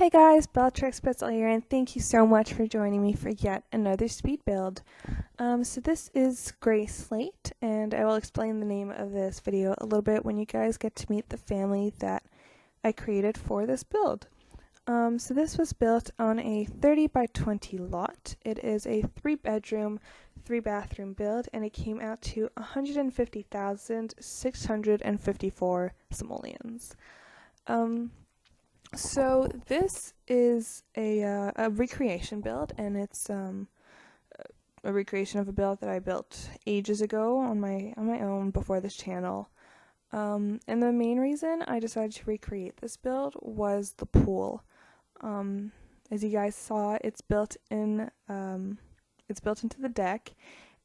Hey guys, Bellatrix Spitzel here, and thank you so much for joining me for yet another speed build. So this is Gray Slate, and I will explain the name of this video a little bit when you guys get to meet the family that I created for this build. So this was built on a 30 by 20 lot. It is a 3-bedroom, 3-bathroom build, and it came out to 150,654 simoleons. So this is a recreation build, and it's a recreation of a build that I built ages ago on my own before this channel. And the main reason I decided to recreate this build was the pool. As you guys saw, it's built into the deck,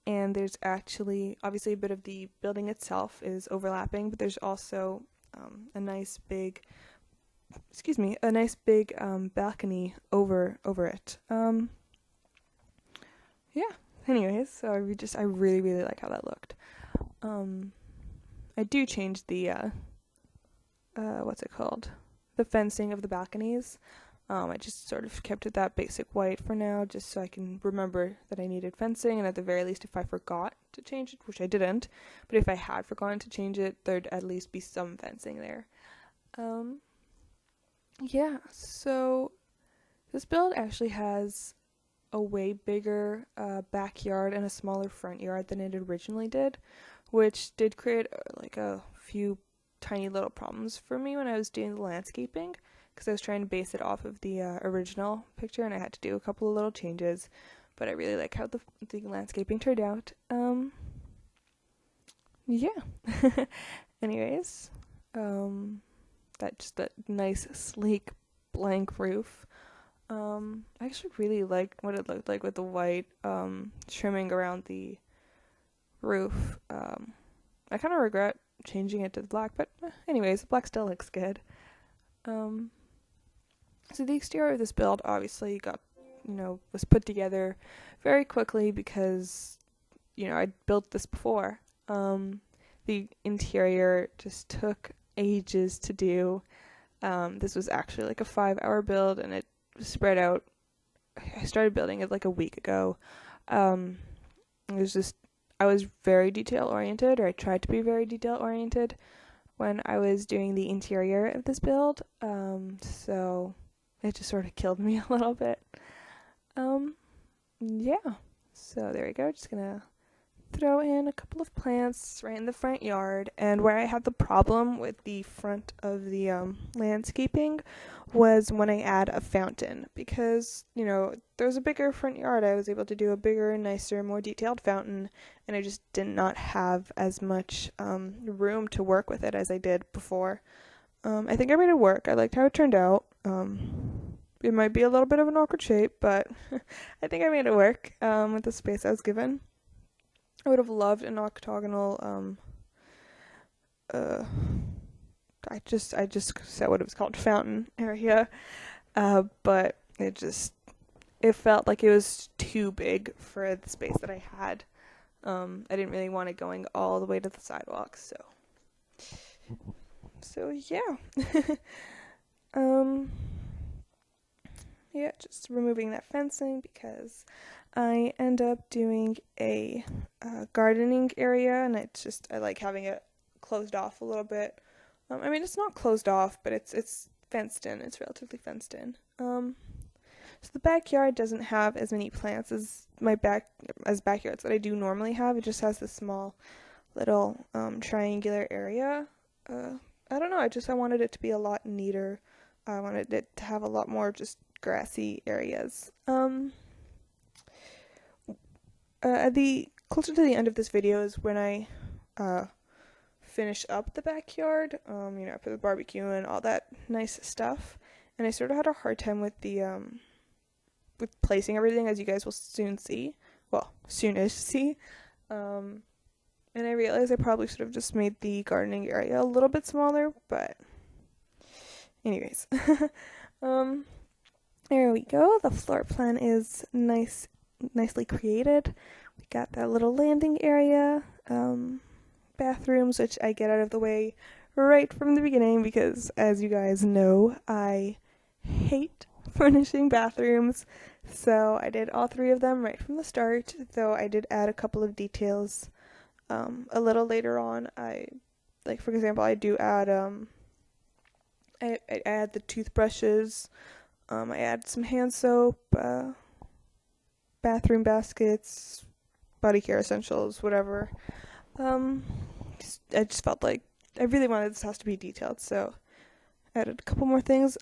and there's actually obviously a bit of the building itself is overlapping, but there's also a nice big balcony over it. Yeah. Anyways, so I really like how that looked. I do change the what's it called? The fencing of the balconies. I just sort of kept it that basic white for now, just so I can remember that I needed fencing, and at the very least, if I forgot to change it, which I didn't, but if I had forgotten to change it, there'd at least be some fencing there. Yeah, so this build actually has a way bigger backyard and a smaller front yard than it originally did, which did create like a few tiny little problems for me when I was doing the landscaping, because I was trying to base it off of the original picture, and I had to do a couple of little changes, but I really like how the landscaping turned out. Yeah. Anyways, that nice sleek blank roof. I actually really like what it looked like with the white trimming around the roof. I kind of regret changing it to the black, but anyways, the black still looks good. So the exterior of this build obviously was put together very quickly because, I'd built this before. The interior just took ages to do. This was actually like a 5-hour build, and it spread out. I started building it like a week ago. I was very detail oriented, or I tried to be very detail oriented when I was doing the interior of this build. So it just sort of killed me a little bit. Yeah. So there we go. Just gonna throw in a couple of plants right in the front yard, and where I had the problem with the front of the landscaping was when I add a fountain, because there's a bigger front yard. I was able to do a bigger, nicer, more detailed fountain, and I just did not have as much room to work with it as I did before. I think I made it work. I liked how it turned out. It might be a little bit of an awkward shape, but I think I made it work with the space I was given. I would have loved an octagonal, I just said what it was called, fountain area, but it felt like it was too big for the space that I had. I didn't really want it going all the way to the sidewalk, so yeah. Yeah, just removing that fencing because I end up doing a gardening area, and I like having it closed off a little bit. I mean, it's not closed off, but it's fenced in. It's relatively fenced in. So the backyard doesn't have as many plants as backyards that I do normally have. It just has this small little triangular area. I don't know. I wanted it to be a lot neater. I wanted it to have a lot more just grassy areas. Closer to the end of this video is when I finish up the backyard. I put the barbecue and all that nice stuff, and I sort of had a hard time with the with placing everything, as you guys will soon see. Well, soonish see. And I realized I probably should have just made the gardening area a little bit smaller, but anyways. There we go. The floor plan is nicely created. We got that little landing area, bathrooms, which I get out of the way right from the beginning because, as you guys know, I hate furnishing bathrooms, so I did all 3 of them right from the start, though I did add a couple of details a little later on. Like, for example, I do add I add the toothbrushes, I add some hand soap, bathroom baskets, body care essentials, whatever. I just felt like I really wanted this house to be detailed, so I added a couple more things.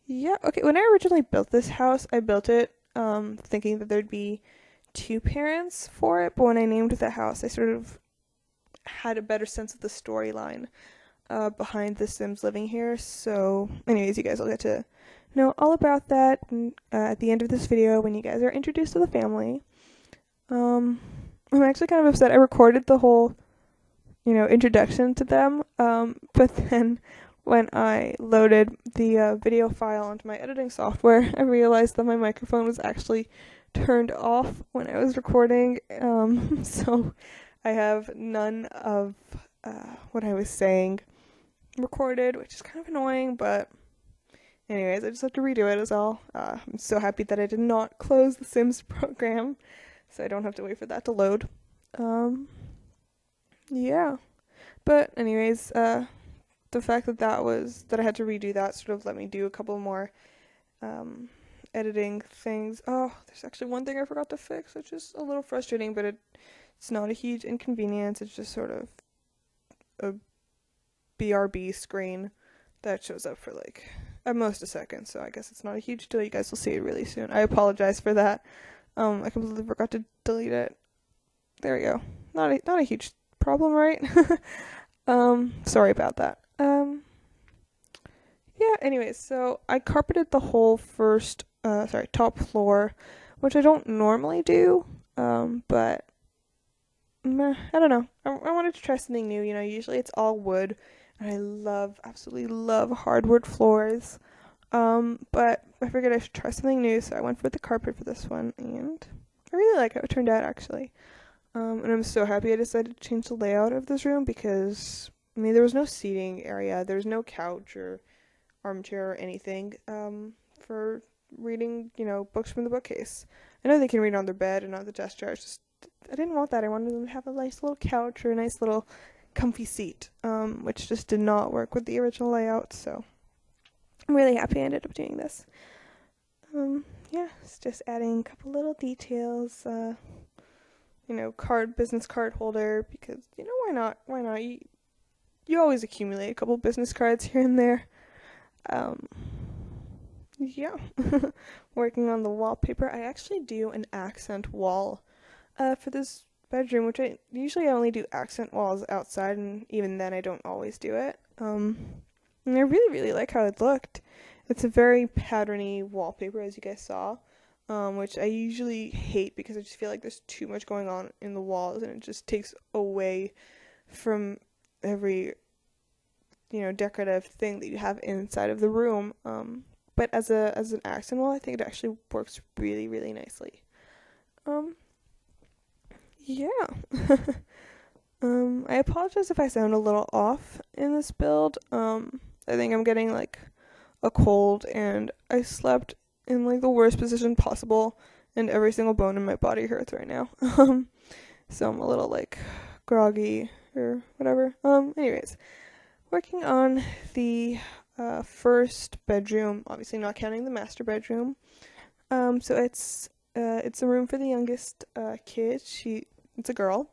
Yeah, okay, when I originally built this house, I built it, thinking that there'd be 2 parents for it, but when I named the house, I sort of had a better sense of the storyline, behind the Sims living here, so anyways, you guys will get to know all about that, at the end of this video when you guys are introduced to the family. I'm actually kind of upset I recorded the whole, introduction to them, but then when I loaded the video file onto my editing software, I realized that my microphone was actually turned off when I was recording, so I have none of what I was saying recorded, which is kind of annoying, but anyways, I just have to redo it is all. I'm so happy that I did not close the Sims program, so I don't have to wait for that to load. Yeah. But anyways, the fact that I had to redo that sort of let me do a couple more editing things. Oh, there's actually one thing I forgot to fix, which is a little frustrating, but it's not a huge inconvenience. It's just sort of a BRB screen that shows up for like at most a second, so I guess it's not a huge deal. You guys will see it really soon. I apologize for that. I completely forgot to delete it. There we go. Not a huge problem, right? Sorry about that. Yeah, anyways, so I carpeted the whole first, top floor, which I don't normally do, but I don't know. I wanted to try something new, usually it's all wood, and I absolutely love hardwood floors, but I figured I should try something new, so I went with the carpet for this one, and I really like how it turned out, actually. And I'm so happy I decided to change the layout of this room because, there was no seating area, there was no couch or armchair or anything, for reading, books from the bookcase. I know they can read on their bed and on the desk chair, I didn't want that. I wanted them to have a nice little couch or a nice little comfy seat, which just did not work with the original layout, so I'm really happy I ended up doing this. Yeah, it's just adding a couple little details, business card holder, because, why not, you always accumulate a couple business cards here and there. Yeah, working on the wallpaper. I actually do an accent wall, for this bedroom, which I usually only do accent walls outside, and even then I don't always do it. And I really, really like how it looked. It's a very patterny wallpaper, as you guys saw, which I usually hate because I just feel like there's too much going on in the walls, and it just takes away from every, decorative thing that you have inside of the room. But as an accent wall, I think it actually works really, really nicely. Yeah. I apologize if I sound a little off in this build. I think I'm getting like a cold, and I slept in like the worst position possible, and every single bone in my body hurts right now. So I'm a little like groggy or whatever. Anyways, working on the first bedroom, obviously not counting the master bedroom. So it's a room for the youngest kid. It's a girl.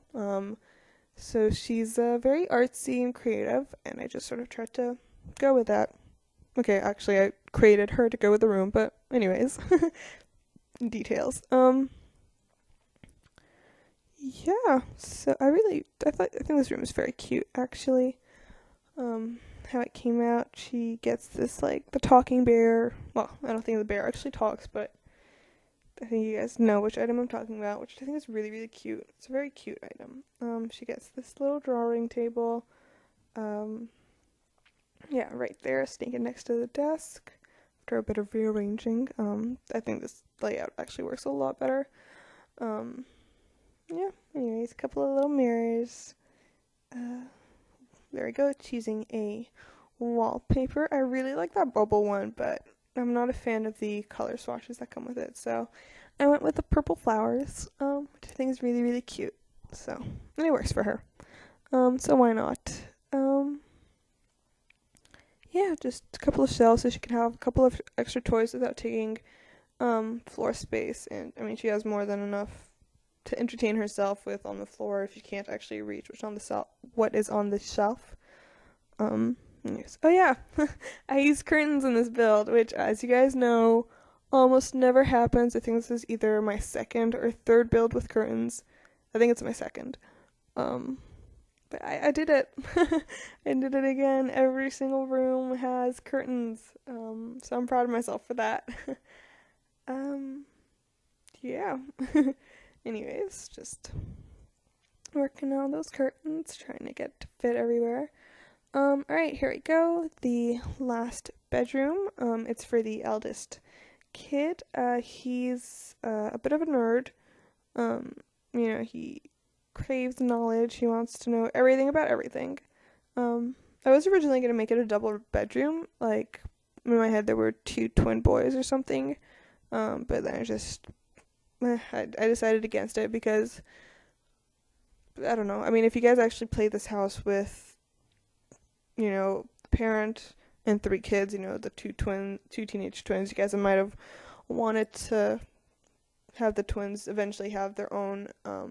So she's very artsy and creative, and I just sort of tried to go with that. Okay, actually, I created her to go with the room, but anyways, details. Yeah. So I think this room is very cute, actually. How it came out, she gets this like the talking bear. Well, I don't think the bear actually talks, but I think you guys know which item I'm talking about, which I think is really, really cute. It's a very cute item. She gets this little drawing table. Yeah, right there, sneaking next to the desk. After a bit of rearranging, I think this layout actually works a lot better. Yeah, anyways, a couple of little mirrors. There we go, choosing a wallpaper. I really like that bubble one, but I'm not a fan of the color swatches that come with it. So I went with the purple flowers, which I think is really, really cute. So, and it works for her. So why not? Yeah, just a couple of shelves so she can have a couple of extra toys without taking floor space. And I mean, she has more than enough to entertain herself with on the floor if you can't actually reach what is on the shelf. Yes. Oh yeah, I use curtains in this build, which, as you guys know, almost never happens. I think this is either my second or third build with curtains. I think it's my second. But I did it. I did it again. Every single room has curtains. So I'm proud of myself for that. Yeah. Anyways, just working on those curtains, trying to get to fit everywhere. Alright, here we go. The last bedroom. It's for the eldest kid. He's a bit of a nerd. He craves knowledge. He wants to know everything about everything. I was originally going to make it a double bedroom. Like, in my head there were 2 twin boys or something. But then I decided against it because, I don't know. I mean, if you guys actually played this house with, parent and 3 kids, the 2 teenage twins, you guys might have wanted to have the twins eventually have their own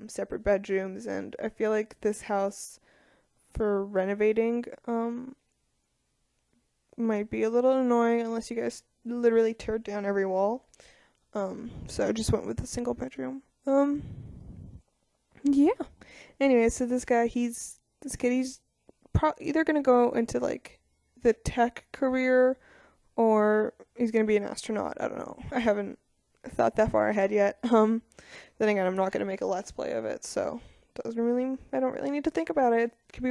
separate bedrooms. And I feel like this house for renovating might be a little annoying unless you guys literally tear down every wall. So I just went with a single bedroom. Yeah. Anyway, so this kid, he's either gonna go into like the tech career or he's gonna be an astronaut. I don't know. I haven't thought that far ahead yet. Then again, I'm not gonna make a let's play of it, so I don't really need to think about it. It could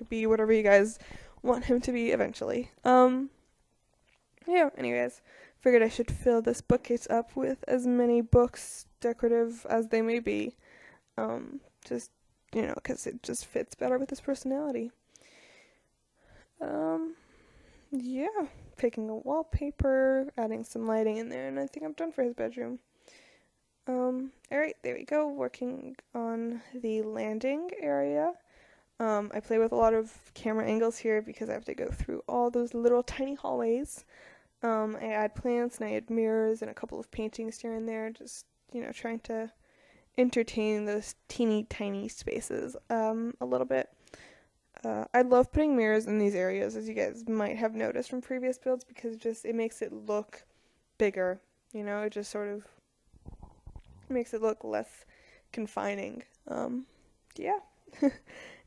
be whatever you guys want him to be eventually. Yeah, anyways, figured I should fill this bookcase up with as many books, decorative as they may be. Just, because it just fits better with his personality. Yeah, picking a wallpaper, adding some lighting in there, and I think I'm done for his bedroom. Alright, there we go, working on the landing area. I play with a lot of camera angles here because I have to go through all those little tiny hallways. I add plants and I add mirrors and a couple of paintings here and there, just, trying to entertain those teeny tiny spaces a little bit. I love putting mirrors in these areas, as you guys might have noticed from previous builds, because it makes it look bigger. It just sort of makes it look less confining. Yeah.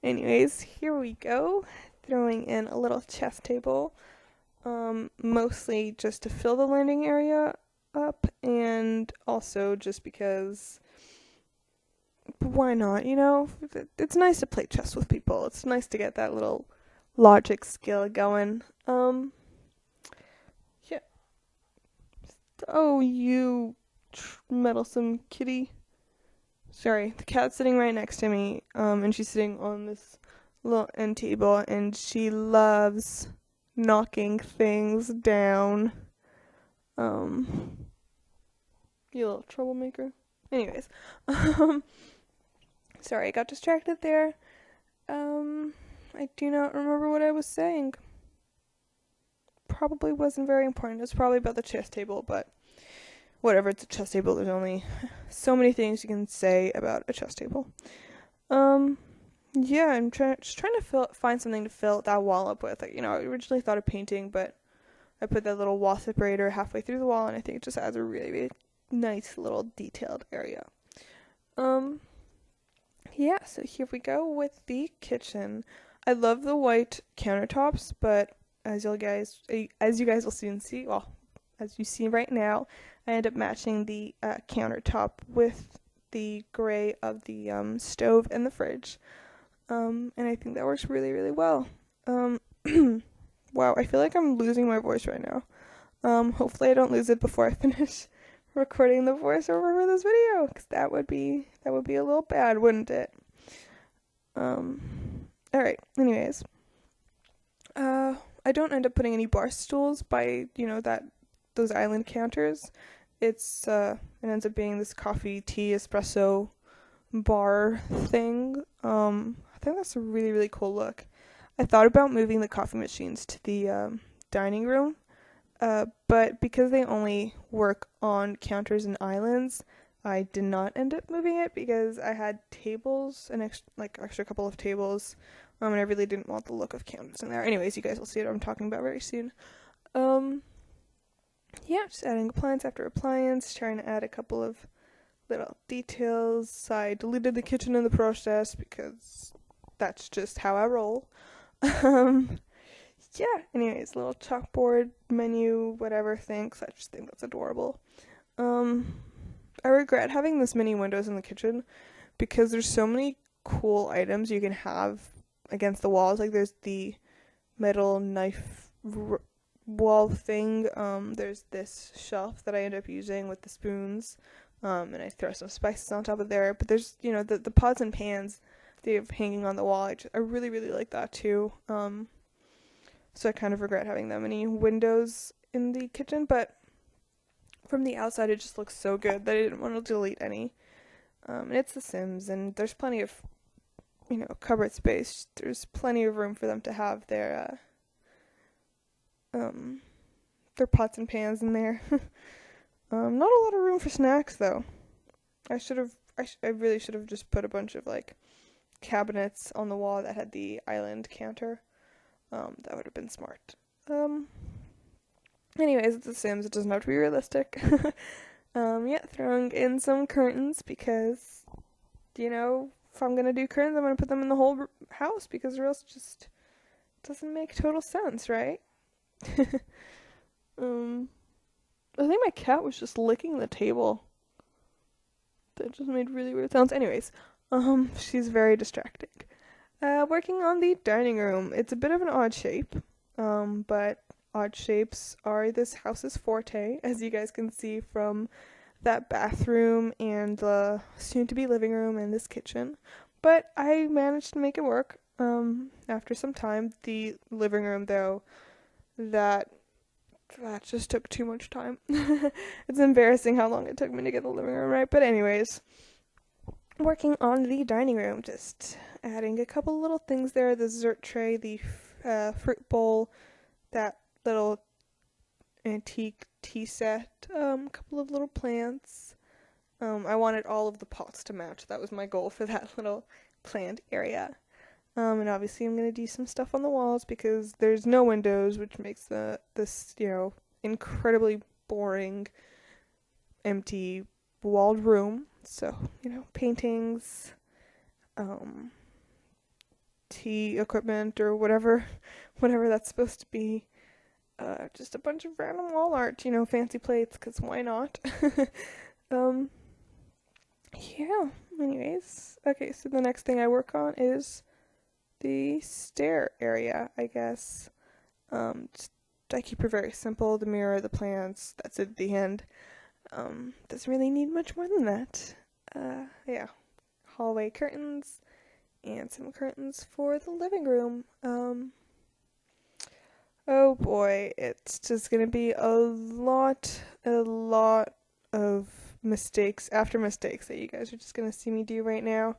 Anyways, here we go. Throwing in a little chess table. Mostly just to fill the landing area up, and also just because why not, It's nice to play chess with people. It's nice to get that little logic skill going. Yeah. Oh, you meddlesome kitty. Sorry, the cat's sitting right next to me, and she's sitting on this little end table, and she loves knocking things down. You little troublemaker. Anyways, sorry, I got distracted there. I do not remember what I was saying. Probably wasn't very important. It's probably about the chess table, but whatever, it's a chess table. There's only so many things you can say about a chess table. Yeah, I'm trying to find something to fill that wall up with. I originally thought of painting, but I put that little wall separator halfway through the wall, and I think it just adds a really, really nice little detailed area. Yeah, so here we go with the kitchen. I love the white countertops, but as you guys will soon see, as you see right now, I end up matching the countertop with the gray of the stove and the fridge. And I think that works really, really well. Wow, I feel like I'm losing my voice right now. Hopefully I don't lose it before I finish recording the voiceover for this video, because that would be a little bad, wouldn't it? Alright, anyways. I don't end up putting any bar stools by, those island counters. It ends up being this coffee, tea, espresso bar thing. I think that's a really, really cool look. I thought about moving the coffee machines to the dining room, but because they only work on counters and islands, I did not end up moving it because I had tables, an extra couple of tables, and I really didn't want the look of counters in there. Anyways, you guys will see what I'm talking about very soon. Yeah, just adding appliance after appliance, trying to add a couple of little details. I deleted the kitchen in the process because that's just how I roll. Yeah, anyways, little chalkboard menu, whatever, thanks. I just think that's adorable. I regret having this many windows in the kitchen because there's so many cool items you can have against the walls. Like there's the metal knife wall thing. There's this shelf that I end up using with the spoons. And I throw some spices on top of there. But there's, the pots and pans they have hanging on the wall. I really, really like that too. So I kind of regret having that many windows in the kitchen, but from the outside it just looks so good that I didn't want to delete any. And it's The Sims, and there's plenty of, cupboard space. There's plenty of room for them to have their pots and pans in there. Not a lot of room for snacks though. I really should have just put a bunch of cabinets on the wall that had the island counter. That would have been smart. Anyways, it's The Sims. It doesn't have to be realistic. Yeah, throwing in some curtains because, if I'm gonna do curtains, I'm gonna put them in the whole house because or else it just doesn't make total sense, right? I think my cat was just licking the table. That just made really weird sounds. Anyways, she's very distracting. Working on the dining room. It's a bit of an odd shape, but odd shapes are this house's forte, as you guys can see from that bathroom and the soon-to-be living room and this kitchen. But I managed to make it work. After some time, the living room, though, that just took too much time. It's embarrassing how long it took me to get the living room right. But anyways, working on the dining room, just adding a couple little things there. The dessert tray, the fruit bowl, that little antique tea set, a couple of little plants. I wanted all of the pots to match. That was my goal for that little plant area. And obviously I'm going to do some stuff on the walls because there's no windows, which makes this incredibly boring, empty, walled room. So, paintings, tea equipment or whatever that's supposed to be. Just a bunch of random wall art, fancy plates, because why not? Yeah, anyways. Okay, so the next thing I work on is the stair area, I guess. I keep it very simple. The mirror, the plants, that's it at the end. Doesn't really need much more than that. Yeah. Hallway curtains and some curtains for the living room. Oh boy, it's just gonna be a lot of mistakes after mistakes that you guys are just gonna see me do right now.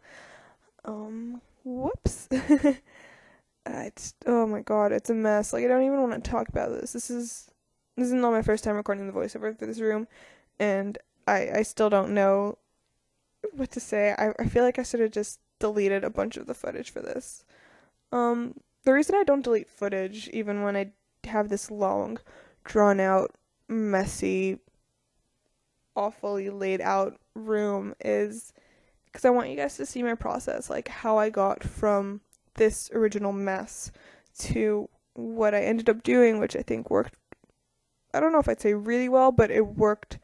Whoops. Oh my god, it's a mess. I don't even want to talk about this. This is not my first time recording the voiceover for this room, and I still don't know what to say. I feel like I should have just deleted a bunch of the footage for this. The reason I don't delete footage, even when I have this long, drawn out, messy, awfully laid out room, is because I want you guys to see my process, how I got from this original mess to what I ended up doing, which I think worked, I don't know if I'd say really well, but it worked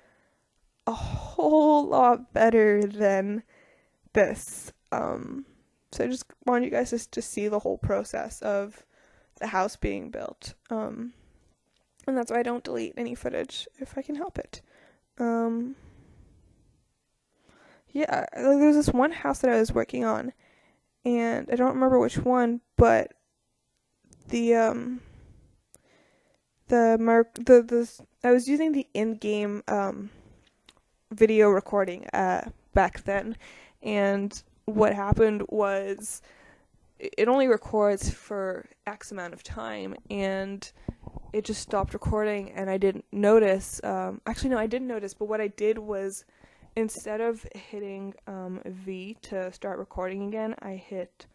a whole lot better than this. So I just want you guys to see the whole process of the house being built. And that's why I don't delete any footage if I can help it. Yeah, there's this one house that I was working on, and I don't remember which one, but the I was using the in-game video recording back then, and what happened was it only records for X amount of time, and it just stopped recording, and I didn't notice. Actually, no, I didn't notice, but what I did was, instead of hitting V to start recording again, I hit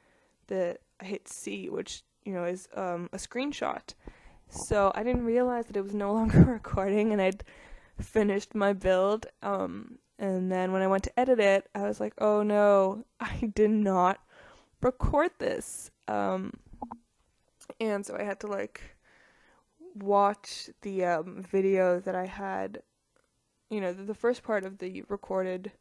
C, which, is a screenshot. So I didn't realize that it was no longer recording, and I'd finished my build. And then when I went to edit it, I was like, oh no, I did not record this. And so I had to watch the video that I had, the first part of the recorded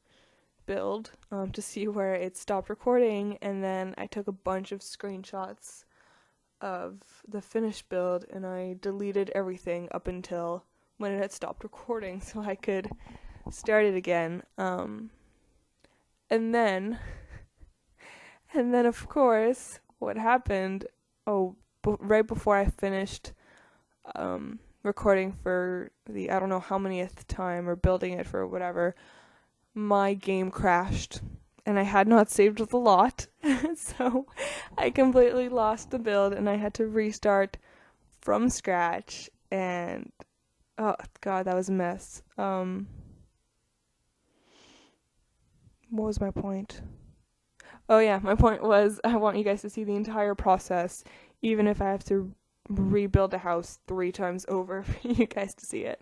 build, to see where it stopped recording, and then I took a bunch of screenshots of the finished build, and I deleted everything up until when it had stopped recording so I could start it again. And then of course, what happened, right before I finished recording for the I don't know how manyth time, or building it for whatever, my game crashed, and I had not saved the lot. So I completely lost the build, and I had to restart from scratch, and oh god, that was a mess. What was my point? Oh yeah, my point was I want you guys to see the entire process, even if I have to rebuild a house 3 times over for you guys to see it.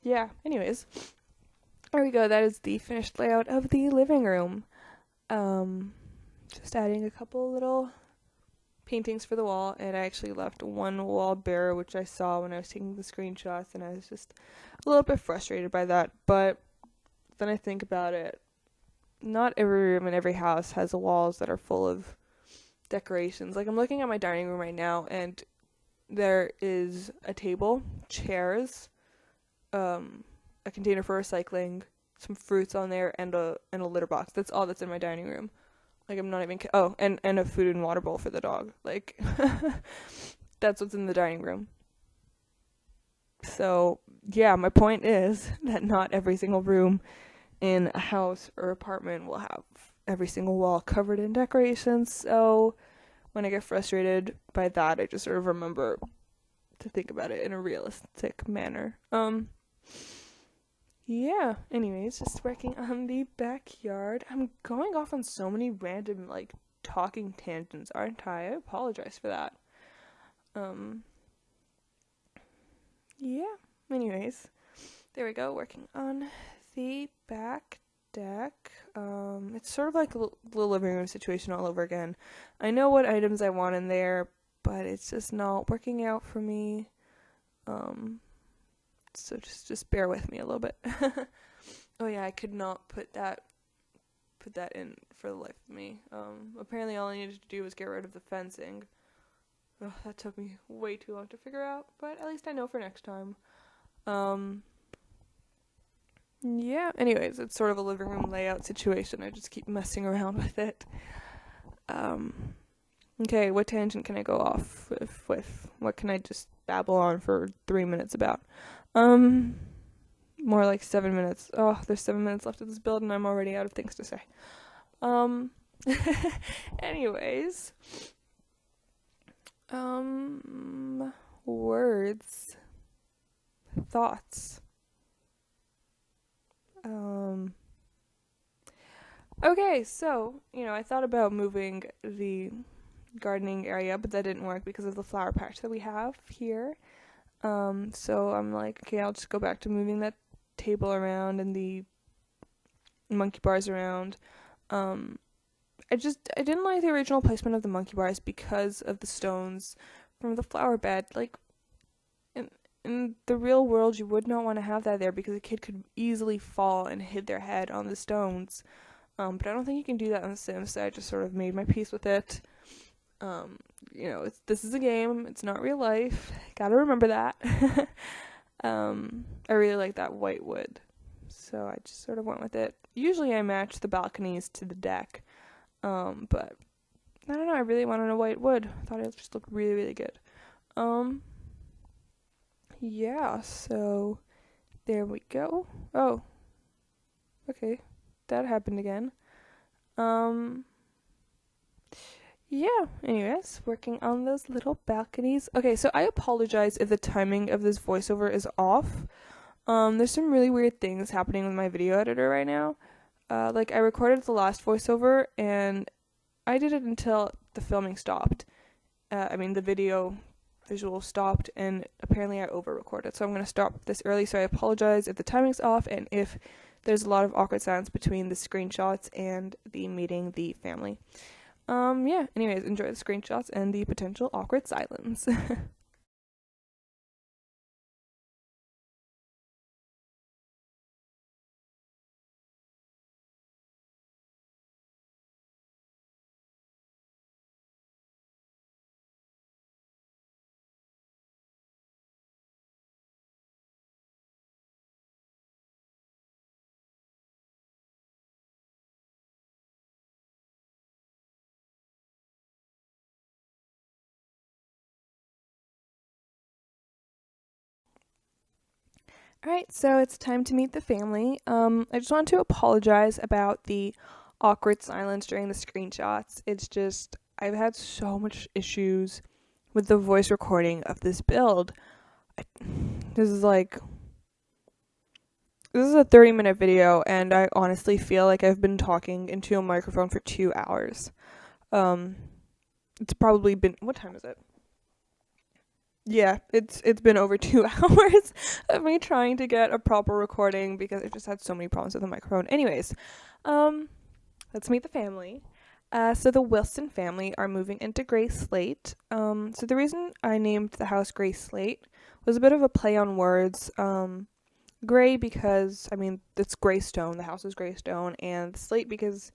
Yeah, anyways. There we go, that is the finished layout of the living room. Just adding a couple little paintings for the wall, and I actually left one wall bare, which I saw when I was taking the screenshots, and I was just a little bit frustrated by that. But then I think about it, not every room in every house has walls that are full of decorations. Like, I'm looking at my dining room right now, and there is a table, chairs, a container for recycling, some fruits on there, and a litter box. That's all that's in my dining room. Like, I'm not even and a food and water bowl for the dog. Like, that's what's in the dining room. So yeah, my point is that not every single room in a house or apartment will have every single wall covered in decorations. So when I get frustrated by that, I just sort of remember to think about it in a realistic manner. Yeah, anyways, just working on the backyard. I'm going off on so many random, talking tangents, aren't I? I apologize for that. Yeah, anyways, there we go, working on the back deck. It's sort of like a little living room situation all over again. I know what items I want in there, but it's just not working out for me. So just bear with me a little bit. Oh yeah, I could not put that in for the life of me. Apparently all I needed to do was get rid of the fencing. Oh, that took me way too long to figure out, but at least I know for next time. Yeah, anyways, it's sort of a living room layout situation. I just keep messing around with it. Okay, what tangent can I go off with? What can I just babble on for 3 minutes about? More like 7 minutes. Oh, there's 7 minutes left of this build, and I'm already out of things to say. Anyways. Words. Thoughts. Okay, so, I thought about moving the gardening area, but that didn't work because of the flower patch that we have here. So I'm like, okay, I'll just go back to moving that table around and the monkey bars around. I didn't like the original placement of the monkey bars because of the stones from the flower bed. Like, in the real world, you would not want to have that there because a kid could easily fall and hit their head on the stones. But I don't think you can do that on The Sims, so I just sort of made my peace with it. This is a game, it's not real life. Gotta remember that. I really like that white wood, so I just sort of went with it. Usually I match the balconies to the deck, but I don't know, I really wanted a white wood. I thought it just looked really, really good. Yeah, so there we go. Oh, okay. That happened again. Um, yeah, anyways, working on those little balconies. Okay, so I apologize if the timing of this voiceover is off. There's some really weird things happening with my video editor right now. Like I recorded the last voiceover and I did it until the filming stopped. The video visual stopped and apparently I over recorded. So I'm going to stop this early. So I apologize if the timing's off and if there's a lot of awkward silence between the screenshots and the meeting the family. Yeah, anyways, enjoy the screenshots and the potential awkward silence. Alright, so it's time to meet the family. I just want to apologize about the awkward silence during the screenshots. It's just, I've had so much issues with the voice recording of this build. I, this is like, this is a 30-minute video, and I honestly feel like I've been talking into a microphone for 2 hours. Um, it's probably been, what time is it? Yeah, it's been over 2 hours of me trying to get a proper recording because I've just had so many problems with the microphone. Anyways, um, let's meet the family. So the Wilson family are moving into Gray Slate. So the reason I named the house Gray Slate was a bit of a play on words. Gray because, it's gray stone. The house is gray stone, and slate because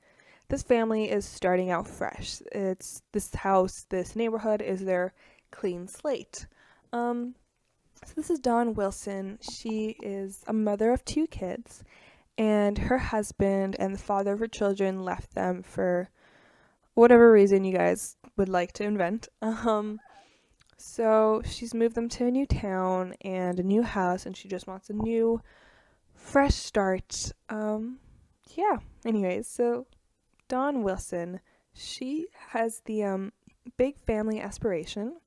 this family is starting out fresh. It's this house, this neighborhood is their clean slate. So this is Dawn Wilson. She is a mother of 2 kids, and her husband and the father of her children left them for whatever reason you guys would like to invent. So she's moved them to a new town and a new house, and she just wants a new, fresh start. Yeah. Anyways, so Dawn Wilson, she has the big family aspiration.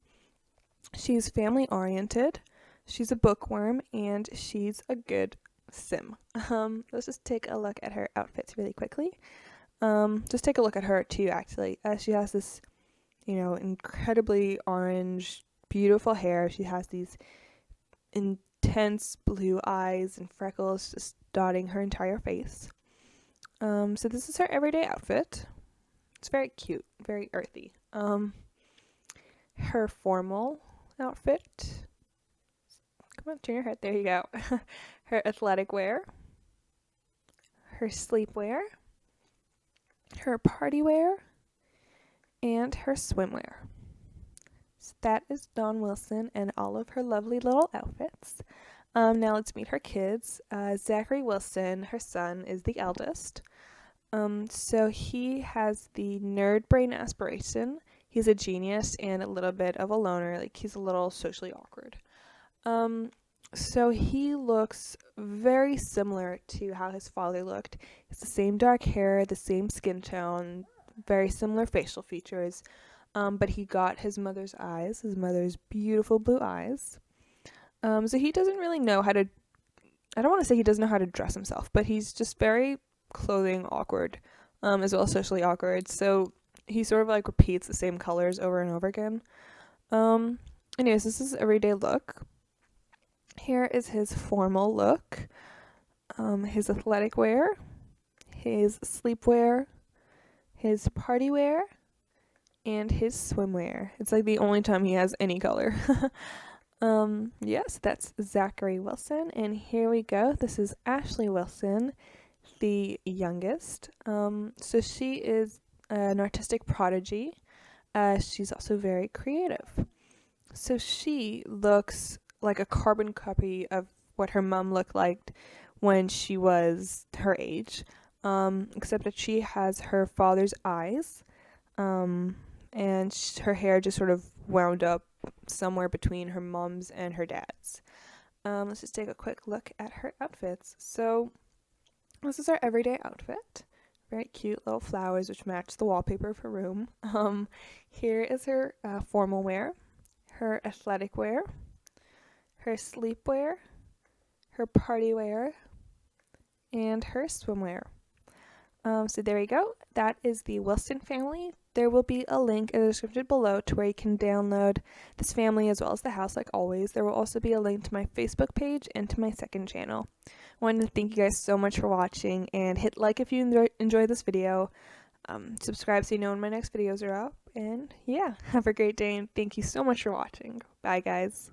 She's family oriented, she's a bookworm, and she's a good sim. Let's just take a look at her outfits really quickly. Just take a look at her too, actually. She has this, incredibly orange, beautiful hair. She has these intense blue eyes and freckles just dotting her entire face. So this is her everyday outfit. It's very cute, very earthy. Her formal outfit. Come on, turn your head. There you go. Her athletic wear. Her sleepwear. Her party wear. And her swimwear. So that is Dawn Wilson and all of her lovely little outfits. Now let's meet her kids. Zachary Wilson, her son, is the eldest. So he has the nerd brain aspiration. He's a genius and a little bit of a loner. Like, he's a little socially awkward. So he looks very similar to how his father looked. It's the same dark hair, the same skin tone, very similar facial features. But he got his mother's eyes, his mother's beautiful blue eyes. So he doesn't really know how to, I don't want to say he doesn't know how to dress himself, but he's just very clothing awkward, as well as socially awkward. So he sort of like repeats the same colors over and over again. Anyways, this is his everyday look. Here is his formal look, his athletic wear, his sleepwear, his party wear, and his swimwear. It's like the only time he has any color. Yes, that's Zachary Wilson, and here we go. This is Ashley Wilson, the youngest. So she is an artistic prodigy. She's also very creative. So she looks like a carbon copy of what her mom looked like when she was her age, except that she has her father's eyes, and her hair just sort of wound up somewhere between her mom's and her dad's. Let's just take a quick look at her outfits. So this is our everyday outfit. Very cute little flowers which match the wallpaper of her room. Here is her formal wear, her athletic wear, her sleepwear, her party wear, and her swimwear. So there you go. That is the Wilson family. There will be a link in the description below to where you can download this family as well as the house like always. There will also be a link to my Facebook page and to my second channel. I wanted to thank you guys so much for watching, and hit like if you enjoyed this video. Subscribe so you know when my next videos are up. And yeah, have a great day, and thank you so much for watching. Bye guys.